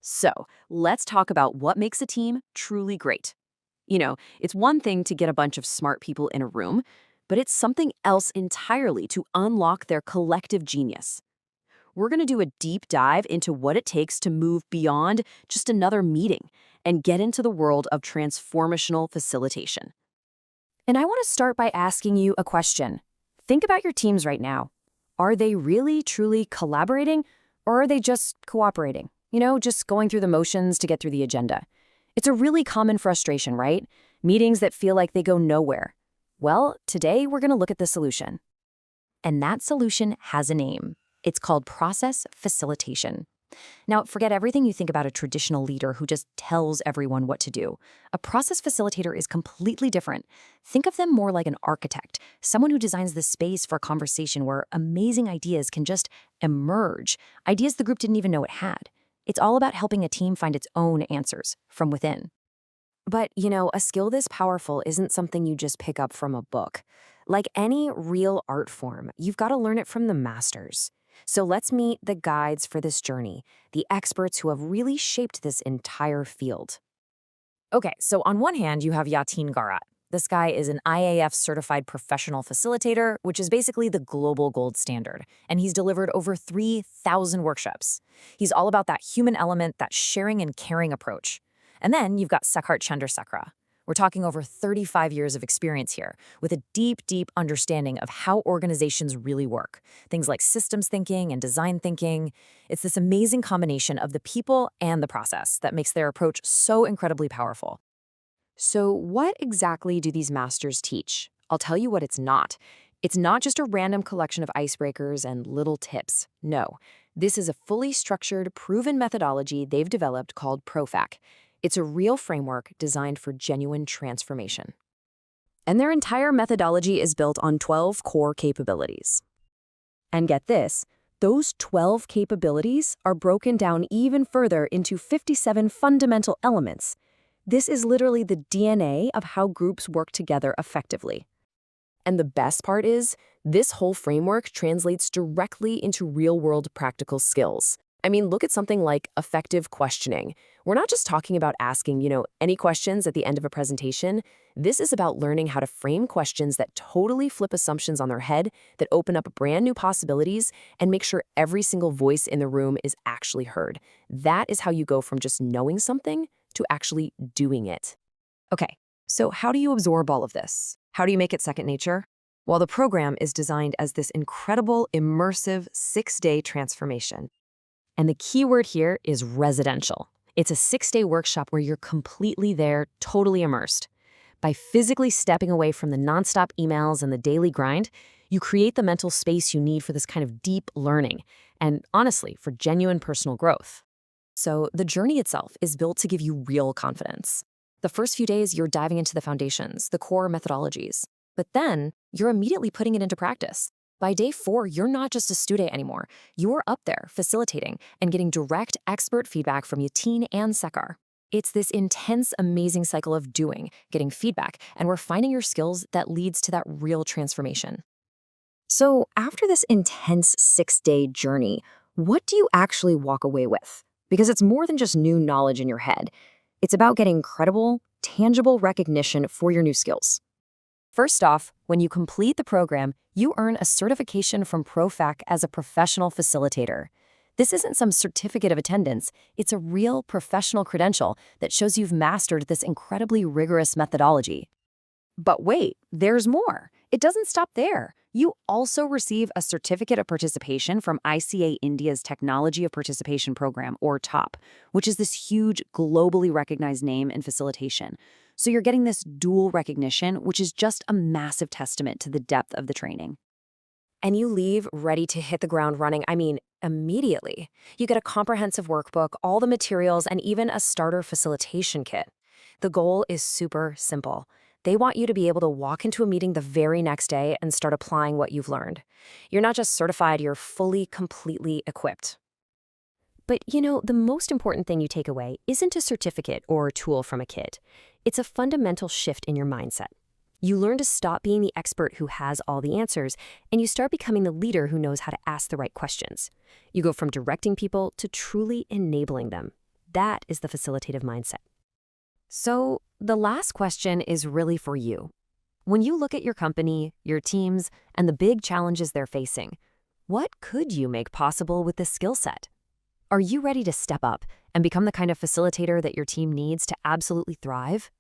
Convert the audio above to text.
So, let's talk about what makes a team truly great. It's one thing to get a bunch of smart people in a room, but it's something else entirely to unlock their collective genius. We're going to do a deep dive into what it takes to move beyond just another meeting and get into the world of transformational facilitation. And I want to start by asking you a question. Think about your teams right now. Are they really, truly collaborating, or are they just cooperating? Just going through the motions to get through the agenda. It's a really common frustration, right? Meetings that feel like they go nowhere. Well, today we're going to look at the solution. And that solution has a name. It's called process facilitation. Now, forget everything you think about a traditional leader who just tells everyone what to do. A process facilitator is completely different. Think of them more like an architect, someone who designs the space for a conversation where amazing ideas can just emerge, ideas the group didn't even know it had. It's all about helping a team find its own answers from within. But, a skill this powerful isn't something you just pick up from a book. Like any real art form, you've got to learn it from the masters. So let's meet the guides for this journey, the experts who have really shaped this entire field. Okay, so on one hand, you have Yateen Gharat. This guy is an IAF-certified professional facilitator, which is basically the global gold standard, and he's delivered over 3,000 workshops. He's all about that human element, that sharing and caring approach. And then you've got Sekhar Chandrasekera. We're talking over 35 years of experience here, with a deep, deep understanding of how organizations really work. Things like systems thinking and design thinking. It's this amazing combination of the people and the process that makes their approach so incredibly powerful. So what exactly do these masters teach? I'll tell you what it's not. It's not just a random collection of icebreakers and little tips. No, this is a fully structured, proven methodology they've developed called ProFac. It's a real framework designed for genuine transformation. And their entire methodology is built on 12 core capabilities. And get this, those 12 capabilities are broken down even further into 57 fundamental elements. This is literally the DNA of how groups work together effectively. And the best part is, this whole framework translates directly into real-world practical skills. I mean, look at something like effective questioning. We're not just talking about asking, any questions at the end of a presentation. This is about learning how to frame questions that totally flip assumptions on their head, that open up brand new possibilities, and make sure every single voice in the room is actually heard. That is how you go from just knowing something to actually doing it. Okay, so how do you absorb all of this? How do you make it second nature? Well, the program is designed as this incredible, immersive 6-day transformation. And the key word here is residential. It's a 6-day workshop where you're completely there, totally immersed. By physically stepping away from the nonstop emails and the daily grind, you create the mental space you need for this kind of deep learning, and honestly, for genuine personal growth. So the journey itself is built to give you real confidence. The first few days, you're diving into the foundations, the core methodologies. But then, you're immediately putting it into practice. By day 4, you're not just a student anymore. You're up there facilitating and getting direct expert feedback from Yateen and Sekhar. It's this intense, amazing cycle of doing, getting feedback, and refining your skills that leads to that real transformation. So after this intense 6-day journey, what do you actually walk away with? Because it's more than just new knowledge in your head. It's about getting credible, tangible recognition for your new skills. First off, when you complete the program, you earn a certification from ProFac as a professional facilitator. This isn't some certificate of attendance. It's a real professional credential that shows you've mastered this incredibly rigorous methodology. But wait, there's more. It doesn't stop there. You also receive a certificate of participation from ICA India's Technology of Participation Program, or TOP, which is this huge, globally recognized name in facilitation. So you're getting this dual recognition, which is just a massive testament to the depth of the training. And you leave ready to hit the ground running, immediately. You get a comprehensive workbook, all the materials, and even a starter facilitation kit. The goal is super simple. They want you to be able to walk into a meeting the very next day and start applying what you've learned. You're not just certified, you're fully, completely equipped. But the most important thing you take away isn't a certificate or a tool from a kit. It's a fundamental shift in your mindset. You learn to stop being the expert who has all the answers, and you start becoming the leader who knows how to ask the right questions. You go from directing people to truly enabling them. That is the facilitative mindset. So, the last question is really for you. When you look at your company, your teams, and the big challenges they're facing, what could you make possible with this skill set? Are you ready to step up and become the kind of facilitator that your team needs to absolutely thrive?